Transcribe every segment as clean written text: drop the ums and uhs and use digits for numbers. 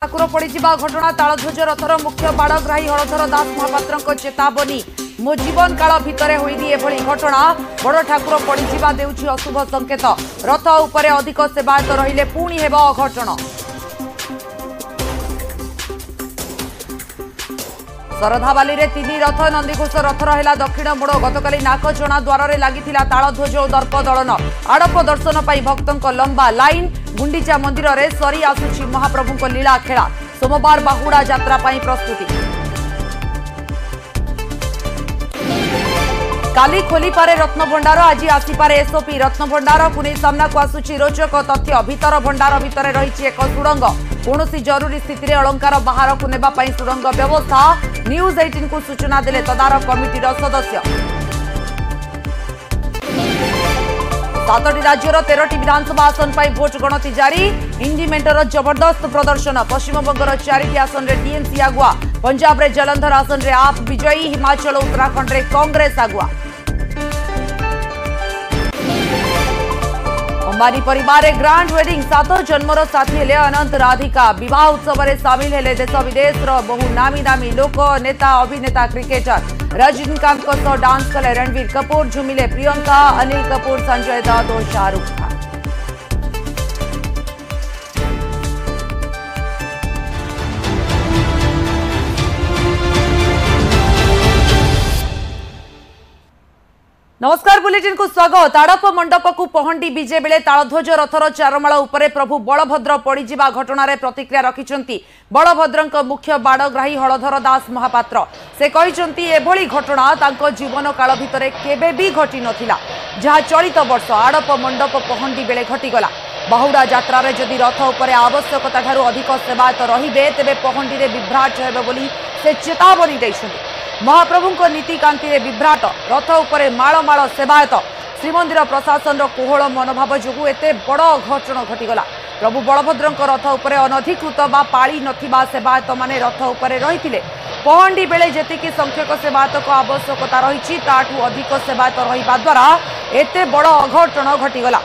ठाकुर पड़िजिबा घटना तालध्वज रथर मुख्य बाड़ग्राही हलधर दास महापात्र चेतावनी मो जीवन काल भितर होइनी एभली घटना बड़ ठाकुर पड़िजिबा देउछि अशुभ संकेत रथ उपरे अधिक सेवायत रहिले पुणी हेब अघटन शरधाबाली रे तीन रथ नंदीघोष रथर है दक्षिण मोड़ गतकाली नाकचणा द्वार में लगी तालध्वज और दर्प दलन आड़प दर्शन पर भक्तों लंबा लाइन गुंडीचा मंदिर में सरी आसुची महाप्रभु लीला खेला सोमवार बाहुड़ा यात्रा प्रस्तुति काली खोली पारे रत्न भंडार आज आसीपारे एसओपी रत्न भंडार को नहीं सामना को आसुची रोचक तथ्य भीतर भंडार भितर रही एक सुड़ंग कौन जरूरी स्थित अलंकार बाहर को नेबा पई सुड़ंग व्यवस्था न्यूज 18 को सूचना देले तदारक कमिटी सदस्य 7टी राज्यर 13टी विधानसभा आसन पर भोट गणति जारी इंडिमेंटर जबरदस्त प्रदर्शन पश्चिमबंगर 4टी आसन में टीएमसी आगुआ पंजाब रे जलंधर आसन में आप विजयी हिमाचल उत्तराखंड में कांग्रेस आगुआ अंबानी परिवार ग्रांड वेडिंग 7 जन्मर साथी हेले अनंत राधिका विवाह उत्सव में सामिल हेले देश विदेश बहु नामी नामी लोक नेता अभिनेता क्रिकेटर रजनीकांत डांस कले रणवीर कपूर झुमिले प्रियंका अनिल कपूर संजय दत्त और शाहरुख खान नमस्कार बुलेटिन को स्वागत आड़प मंडप को पहंडी विजे बेले तालध्वज रथर चारमाल उपरे प्रभु बलभद्र पड़िजिबा घटनार प्रतिक्रिया रखिछंती बलभद्र मुख्य बाड़ग्राही हलधर दास महापात्र से कहिछंती एभली घटना तांको जीवन काल भितरे केबे भी घटी नथिला जहा चलित वर्ष आड़प मंडप पहंडी बेले घटिगला बाहुड़ा यात्रा रे जदि रथ उपरे आवश्यकता ठारू अधिक सेवायत रहिबे तेबे पहंडी रे विभ्राट हेबे बोली से चेतावनी दैछंती महाप्रभु नीतिकांति विभ्राट रथ उपरे माल माल सेवायत श्रीमंदिर प्रशासन कोहल मनोभाव जो एते बड़ अघटन घटीगला प्रभु बलभद्र रथ उपरे अनधिकृत बा पाली नथिबा सेवायत माने रथ उपरे रहिथिले पहंडी बेले जेतिकी संख्यक सेवायत को आवश्यकता रही ताठू अधिक सेवायत रहिबा द्वारा एते बड़ अघटन घटीगला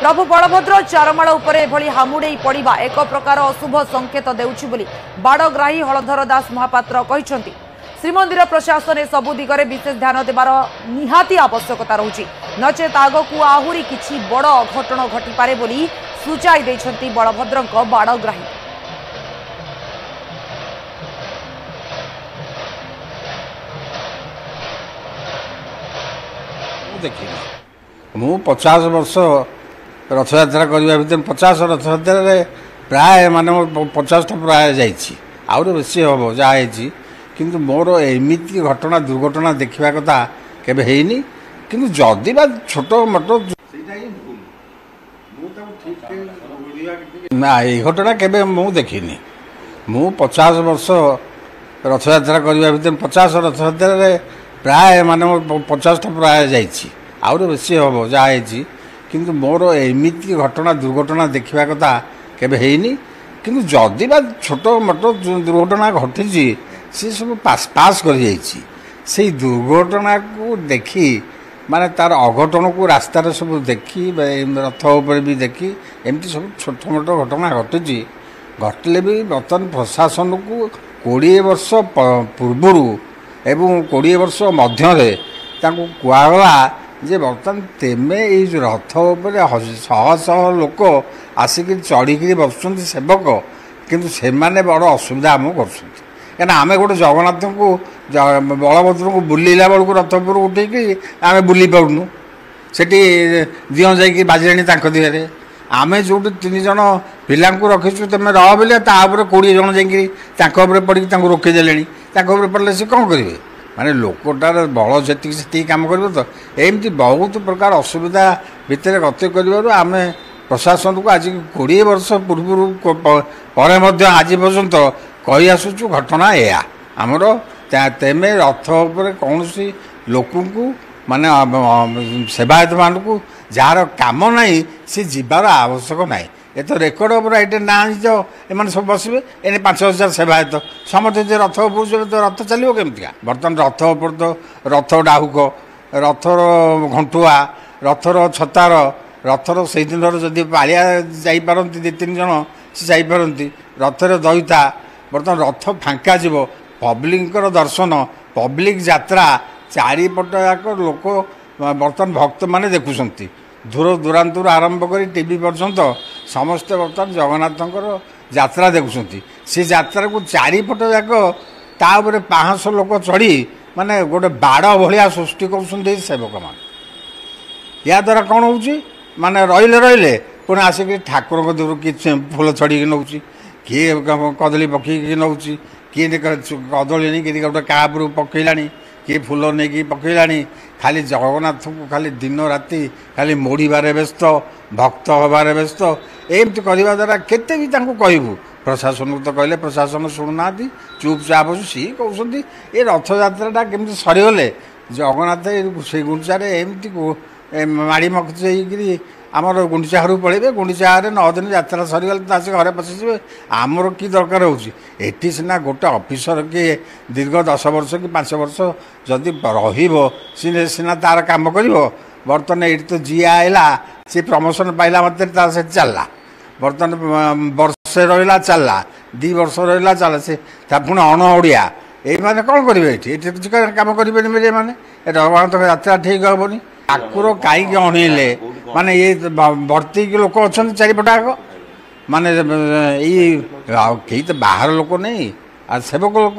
प्रभु बलभद्र चारमाल उपरे एभली हामुड़े पड़िबा एक प्रकार अशुभ संकेत देउछि बोली बाड़ग्राही हलधर दास महापात्र कहिसंती श्रीमंदिर प्रशासन सबु दिगरे विशेष ध्यान देवार निहाती आवश्यकता रहुछि नचेत आगकू आहुरी किछि बड़ अघटन घटिपारे बोली सूचाई दैछंती बलभद्रଙ୍କ बाड़ग्राही मु 50 वर्ष रथयात्रा करबा भितर 50 रथयात्रा प्राय माने 50 प्राय जाइछि आउर बेसी हबो जाइछि किंतु मोर एमिति घटना दुर्घटना देखा कथा केबे हेइनी किंतु जदि बा छोट मोट ना ये घटना केबे मु देखिनी मु 50 वर्ष रथयात्रा करबा भितर 50 रथयात्रा प्राय माने 50 प्राय जाइछि आउर बेसी हबो जाइछि किंतु मोर एमिति घटना दुर्घटना देखा कथा केबे हेइनी किंतु जदि बा छोट मोट दुर्घटना घटिछि सी सब पास कर से दुर्घटना को देखी माने तार अघटन को रास्ता सब देखी रथ उपर भी देखी एमती सब छोट मोट घटना घटुची घटले भी बर्तमान प्रशासन को 20 वर्ष पूर्वर एवं 20 वर्ष मध्य कहगला जे बर्तमान तेमे ये रथ उपर शह शह लोक आसिक चढ़ी बसुँच सेवक किंतु से बड़ असुविधा आम कर क्या आम गोटे जगन्नाथ को बलभद्र को बुलेला बेलू रथ उपर उठे आम बुली पाऊनु से दिह जा बाजिले दिहरे आम जो 3 जन पिला रखीचु तुम रह बोले 20 जन जापर पड़ी रोकईदे पड़े से कौन करेंगे माने लोकटार बल जी कम कर तो एमती बहुत प्रकार असुविधा भितर गति कर आम प्रशासन को आज 20 वर्ष पूर्व आज पर्यंत कही आसुचु घटना या आमर तेमे रथ उपर कौन सी लोक माने सेवायत मान को जार काम नहीं सी जीवार आवश्यक ना ये तो रेकर्ड उपर ये ना एम सब बसवे एने 5000 सेवायत समस्त रथ उपर तो रथ चलो केमती बर्तमान रथ उपर तो रथ डाहुक रथर घंटुआ रथर छतार रथर से दिन जदि पालिया जापारती 2-3 जन ସେ ଯାଇପାରନ୍ତି। ରଥରେ ଦଇତା ବର୍ତ୍ତମାନ ରଥ ଫାଙ୍କା ଯିବ, ପବ୍ଲିକଙ୍କର ଦର୍ଶନ, ପବ୍ଲିକ ଯାତ୍ରା, ଚାରିପଟ ଯାକ ଲୋକ ବର୍ତ୍ତମାନ ଭକ୍ତମାନେ ଦେଖୁଛନ୍ତି। ଦୂର ଦୂରାନ୍ତରୁ ଆରମ୍ଭ କରି ଟିଭି ପର୍ଯ୍ୟନ୍ତ ସମସ୍ତେ ବର୍ତ୍ତମାନ ଜଗନ୍ନାଥଙ୍କର ଯାତ୍ରା ଦେଖୁଛନ୍ତି। ସେ ଯାତ୍ରାକୁ ଚାରିପଟ ଯାକ ତା ଉପରେ 500 ଲୋକ ଚଢ଼ି ମାନେ ଗୋଟେ ବାଡ଼ ଭଳିଆ ସୃଷ୍ଟି କରୁଛନ୍ତି ଏଇ ସେବକମାନେ। ଏହାଦ୍ୱାରା କ'ଣ ହେଉଛି, ମାନେ ରହିଲେ ପୁଣି ଆସିକି ଠାକୁରଙ୍କ ଦୂରରୁ କିଏ ଫୁଲ ଛଡ଼ିକି ନେଉଛି, କିଏ କଦଳୀ ପକେଇକି ନେଉଛି, କିଏ କଦଳୀ ନେଇକି ଗୋଟେ କାହା ଉପରକୁ ପକେଇଲାଣି, କିଏ ଫୁଲ ନେଇକି ପକେଇଲାଣି। ଖାଲି ଜଗନ୍ନାଥଙ୍କୁ ଖାଲି ଦିନ ରାତି ଖାଲି ମୋଡ଼ିବାରେ ବ୍ୟସ୍ତ, ଭକ୍ତ ହେବାରେ ବ୍ୟସ୍ତ। ଏମିତି କରିବା ଦ୍ୱାରା କେତେ ବି ତାଙ୍କୁ କହିବୁ, ପ୍ରଶାସନକୁ ତ କହିଲେ ପ୍ରଶାସନ ଶୁଣୁନାହାନ୍ତି, ଚୁପଚାପ ସିଏ କହୁଛନ୍ତି ଏ ରଥଯାତ୍ରାଟା କେମିତି ସରିଗଲେ ଜଗନ୍ନାଥ ସେଇ ଗୁଣ୍ଡିଚାରେ ଏମିତି ମାଡ଼ି ମକଚି ହେଇକିରି ଆମର ଗୁଣ୍ଡିଚା ଘରକୁ ପଳେଇବେ। ଗୁଣ୍ଡିଚାରେ 9 ଦିନ ଯାତ୍ରା ସରିଗଲେ ତ ଆସି ଘରେ ପଶିଯିବେ। ଆମର କି ଦରକାର ହେଉଛି? ଏଠି ସିନା ଗୋଟେ ଅଫିସର କିଏ ଦୀର୍ଘ 10 ବର୍ଷ କି 5 ବର୍ଷ ଯଦି ରହିବ ସିନା ତାର କାମ କରିବ। ବର୍ତ୍ତମାନ ଏଇଠି ତ ଯିଏ ଆଇଲା ସେ ପ୍ରମୋସନ୍ ପାଇଲା ମାତ୍ରେ ତାର ସେଠି ଚାଲିଲା। ବର୍ତ୍ତମାନ ବର୍ଷେ ରହିଲା ଚାଲିଲା, 2 ବର୍ଷ ରହିଲା ଚାଲିଲା, ସେ ତା ପୁଣି ଅଣ ଓଡ଼ିଆ। ଏଇମାନେ କ'ଣ କରିବେ? ଏଠି କିଛି କାମ କରିବେନି ଏମାନେ। ଏ ଜଗନ୍ନାଥଙ୍କ ଯାତ୍ରା ଠିକ୍ ହେବନି। ଠାକୁର କାହିଁକି ଅଣେଇଲେ? ମାନେ ଇଏ ଭର୍ତ୍ତି ହେଇକି ଲୋକ ଅଛନ୍ତି ଚାରିପଟ ଆଗ, ମାନେ ଏଇ କେହି ତ ବାହାର ଲୋକ ନେଇ, ଆଉ ସେବକ ଲୋକ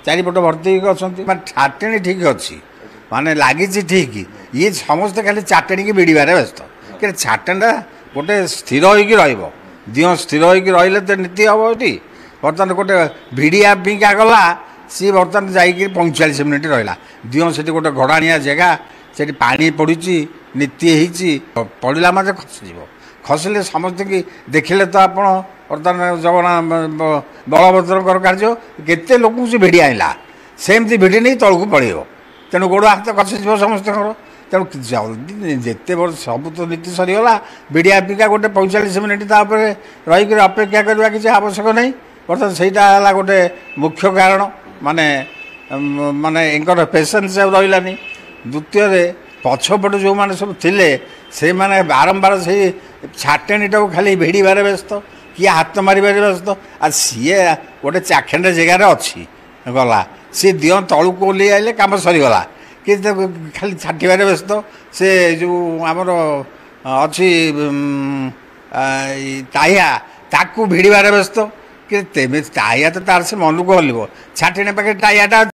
ଚାରିପଟ ଭର୍ତ୍ତି ହେଇକି ଅଛନ୍ତି। ମାନେ ଛାଟେଣି ଠିକ୍ ଅଛି, ମାନେ ଲାଗିଛି ଠିକ୍। ଇଏ ସମସ୍ତେ ଖାଲି ଚାଟେଣିକି ବିଡ଼ିବାରେ ବ୍ୟସ୍ତ। କିନ୍ତୁ ଛାଟେଣିଟା ଗୋଟେ ସ୍ଥିର ହେଇକି ରହିବ, ଦିଅ ସ୍ଥିର ହେଇକି ରହିଲେ ତ ନୀତି ହେବ ଏଠି। ବର୍ତ୍ତମାନ ଗୋଟେ ଭିଡ଼ିଆ ପିଙ୍କା ଗଲା, ସିଏ ବର୍ତ୍ତମାନ ଯାଇକି 45 ମିନିଟ୍ ରହିଲା। ଦିଅ ସେଠି ଗୋଟେ ଘୋଡ଼ାଣିଆ ଜାଗା, ସେଠି ପାଣି ପଡ଼ିଛି, ନୀତି ହେଇଛି, ପଡ଼ିଲା ମାତ୍ରେ ଖସିଯିବ। ଖସିଲେ ସମସ୍ତଙ୍କୁ ଦେଖିଲେ ତ ଆପଣ ବର୍ତ୍ତମାନ ଜଗନ୍ନାଥ ବଳଭଦ୍ରଙ୍କର କାର୍ଯ୍ୟ କେତେ ଲୋକଙ୍କୁ ସେ ଭିଡ଼ି ଆଣିଲା, ସେମିତି ଭିଡ଼ି ନେଇ ତଳକୁ ପଳେଇବ। ତେଣୁ ଗୋଡ଼ ହାତ ଖସିଯିବ ସମସ୍ତଙ୍କର। ତେଣୁ ଜଲ୍ଦି ଯେତେ ବର୍ଷ ସବୁ ତ ନୀତି ସରିଗଲା, ଭିଡ଼ିଆ ପିକା ଗୋଟେ 45 ମିନିଟ୍ ତାପରେ ରହିକରି ଅପେକ୍ଷା କରିବା କିଛି ଆବଶ୍ୟକ ନାହିଁ। ବର୍ତ୍ତମାନ ସେଇଟା ହେଲା ଗୋଟେ ମୁଖ୍ୟ କାରଣ, ମାନେ ଏଙ୍କର ପେସେନ୍ସ ଆଉ ରହିଲାନି। ଦ୍ୱିତୀୟରେ ପଛପଟେ ଯେଉଁମାନେ ସବୁ ଥିଲେ ସେମାନେ ବାରମ୍ବାର ସେଇ ଛାଟେଣିଟାକୁ ଖାଲି ଭିଡ଼ିବାରେ ବ୍ୟସ୍ତ, କିଏ ହାତ ମାରିବାରେ ବ୍ୟସ୍ତ। ଆଉ ସିଏ ଗୋଟେ ଚାଖେଣ୍ଡେ ଜାଗାରେ ଅଛି ଗଲା, ସିଏ ଦିଅ ତଳକୁ ଓହ୍ଲେଇ ଆଇଲେ କାମ ସରିଗଲା। କି ଖାଲି ଛାଟିବାରେ ବ୍ୟସ୍ତ। ସେ ଯେଉଁ ଆମର ଅଛି ତାହିଆ, ତାକୁ ଭିଡ଼ିବାରେ ବ୍ୟସ୍ତ। କି ତେବେ ଟାଇଆ ତ ତାର ସେ ମନକୁ ହଲିବ, ଛାଟିଣୀ ପାଖରେ ଟାଇଆଟା